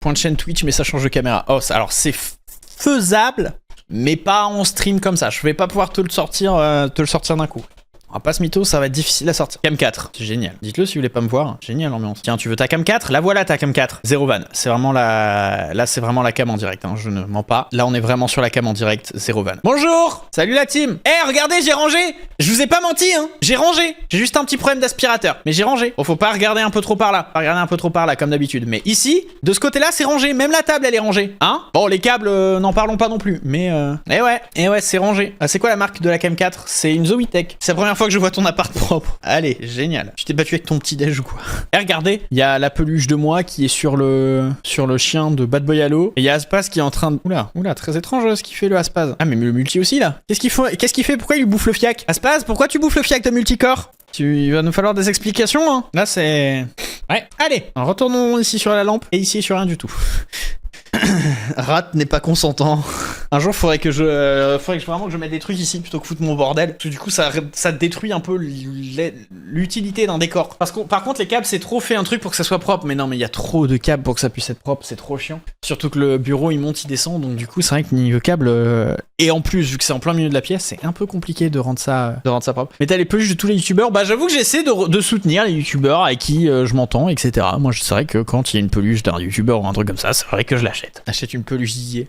Point de chaîne Twitch, mais ça change de caméra. Oh, alors c'est faisable, mais pas en stream comme ça. Je vais pas pouvoir te le sortir d'un coup. On va pas se mytho, ça va être difficile à sortir. Cam 4, c'est génial. Dites-le si vous voulez pas me voir. Génial l'ambiance. Tiens, tu veux ta cam 4? La voilà ta cam 4. Zéro van. C'est vraiment la... Là, c'est vraiment la cam en direct, hein. Je ne mens pas. Là, on est vraiment sur la cam en direct. Zéro van. Bonjour. Salut la team. Eh, regardez, j'ai rangé. Je vous ai pas menti, hein. J'ai rangé. J'ai juste un petit problème d'aspirateur. Mais j'ai rangé. Bon, faut pas regarder un peu trop par là. Pas regarder un peu trop par là, comme d'habitude. Mais ici, de ce côté-là, c'est rangé. Même la table, elle est rangée. Hein? Bon, les câbles, n'en parlons pas non plus. Mais, eh ouais, c'est rangé. Ah, c'est quoi la marque de la cam 4? C'est une Zoitech. C'est la première fois que je vois ton appart propre. Allez, génial. Tu t'es battu avec ton petit déj ou quoi? Et regardez, il y a la peluche de moi qui est sur le chien de Bad Boy Halo. Et il y a Aspaz qui est en train de... Oula, très étrange ce qu'il fait le Aspaz. Ah mais le multi aussi là. Qu'est-ce qu'il fait? Pourquoi il bouffe le fiac? Aspaz, pourquoi tu bouffes le fiac de multicore? Il va nous falloir des explications, hein. Là c'est... Ouais, allez, retournons ici sur la lampe et ici sur rien du tout. Rat n'est pas consentant. Un jour, faudrait que vraiment que je mette des trucs ici plutôt que foutre mon bordel. Parce que du coup, ça détruit un peu l'utilité d'un décor. Parce que par contre, les câbles, c'est trop fait un truc pour que ça soit propre. Mais non, mais il y a trop de câbles pour que ça puisse être propre. C'est trop chiant. Surtout que le bureau, il monte, il descend. Donc du coup, c'est vrai que niveau câble... Et en plus, vu que c'est en plein milieu de la pièce, c'est un peu compliqué de rendre ça propre. Mais t'as les peluches de tous les youtubeurs. Bah, j'avoue que j'essaie de soutenir les youtubeurs avec qui je m'entends, etc. Moi, c'est vrai que quand il y a une peluche d'un youtubeur ou un truc comme ça, c'est vrai que je l'achète. Achète une peluche Didier.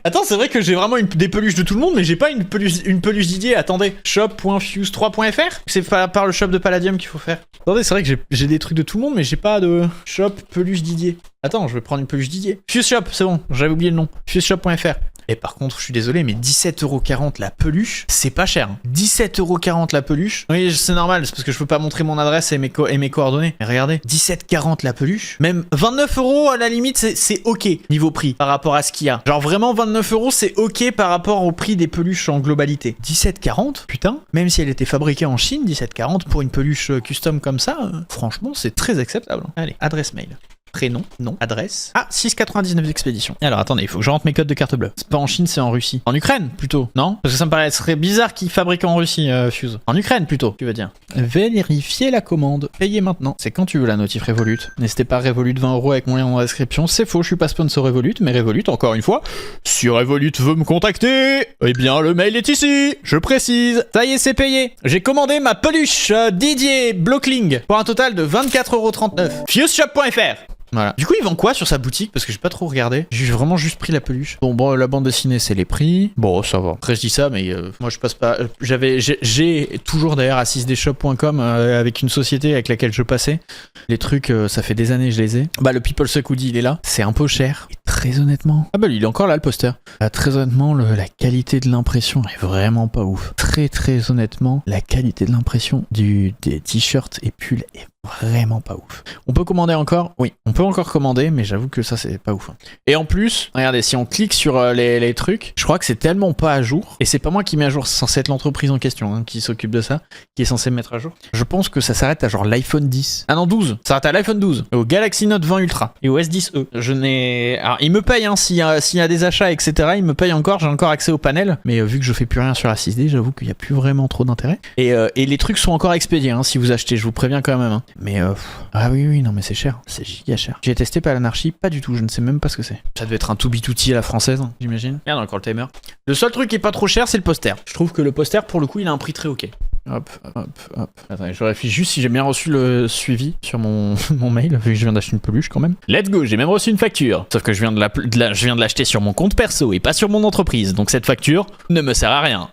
Attends, c'est vrai que j'ai vraiment des peluches de tout le monde, mais j'ai pas une peluche Didier. Attendez, shop.fuse3.fr. C'est pas par le shop de Palladium qu'il faut faire. Attendez, c'est vrai que j'ai des trucs de tout le monde, mais j'ai pas de shop peluche Didier. Attends, je vais prendre une peluche Didier. Fuse Shop, c'est bon, j'avais oublié le nom. Fuseshop.fr. Et par contre, je suis désolé, mais 17,40€ la peluche, c'est pas cher. 17,40€ la peluche. Oui, c'est normal, c'est parce que je peux pas montrer mon adresse et mes coordonnées. Mais regardez, 17,40€ la peluche. Même 29€ à la limite, c'est ok niveau prix par rapport à ce qu'il y a. Genre vraiment 29€, c'est ok par rapport au prix des peluches en globalité. 17,40€, putain. Même si elle était fabriquée en Chine, 17,40€ pour une peluche custom comme ça, franchement, c'est très acceptable. Allez, adresse mail. Prénom, nom, adresse. Ah, 6,99 d'expédition. Alors attendez, il faut que je rentre mes codes de carte bleue. C'est pas en Chine, c'est en Russie. En Ukraine plutôt, non? Parce que ça me paraîtrait bizarre qu'ils fabriquent en Russie, Fuse. En Ukraine plutôt, tu veux dire. Vérifier la commande. Payer maintenant. C'est quand tu veux la notif Revolut. N'hésitez pas, Revolut 20€ avec mon lien dans la description. C'est faux, je suis pas sponsor Revolut, mais Revolut, encore une fois, si Revolut veut me contacter, eh bien le mail est ici. Je précise. Ça y est, c'est payé. J'ai commandé ma peluche Didier Blockling pour un total de 24,39€. Fuseshop.fr. Voilà. Du coup, il vend quoi sur sa boutique? Parce que j'ai pas trop regardé. J'ai vraiment juste pris la peluche. Bon, la bande dessinée, c'est les prix. Bon, ça va. Après, je dis ça, mais moi, je passe pas... J'ai toujours d'ailleurs assisdeshop.com avec une société avec laquelle je passais. Les trucs, ça fait des années que je les ai. Bah, le People Suck Hoodie, il est là. C'est un peu cher. Et très honnêtement... Ah bah, il est encore là, le poster. Très honnêtement, la qualité de l'impression est vraiment pas ouf. Très honnêtement, la qualité de l'impression des t-shirts et pulls est vraiment pas ouf. On peut commander encore? Oui, on peut encore commander, mais j'avoue que ça c'est pas ouf. Et en plus, regardez, si on clique sur les trucs, je crois que c'est tellement pas à jour, et c'est pas moi qui mets à jour, c'est censé être l'entreprise en question qui s'occupe de ça, qui est censé me mettre à jour. Je pense que ça s'arrête à genre l'iPhone 10. Ah non, 12. Ça s'arrête à l'iPhone 12, au Galaxy Note 20 Ultra, et au S10e. Je n'ai... Alors, il me paye, s'il y a des achats, etc., il me paye encore, j'ai encore accès au panel, mais vu que je fais plus rien sur la 6D, j'avoue qu'il y a plus vraiment trop d'intérêt. Et les trucs sont encore expédiés, si vous achetez, je vous préviens quand même. Mais ah oui, non mais c'est cher, c'est giga cher. J'ai testé pas l'anarchie, pas du tout, je ne sais même pas ce que c'est. Ça devait être un to be tutti à la française, j'imagine. Merde, encore le timer. Le seul truc qui est pas trop cher, c'est le poster. Je trouve que le poster, pour le coup, il a un prix très ok. Hop. Attendez, je vérifie juste si j'ai bien reçu le suivi sur mon mail, vu que je viens d'acheter une peluche quand même. Let's go, j'ai même reçu une facture. Sauf que je viens de l'acheter sur mon compte perso et pas sur mon entreprise, donc cette facture ne me sert à rien.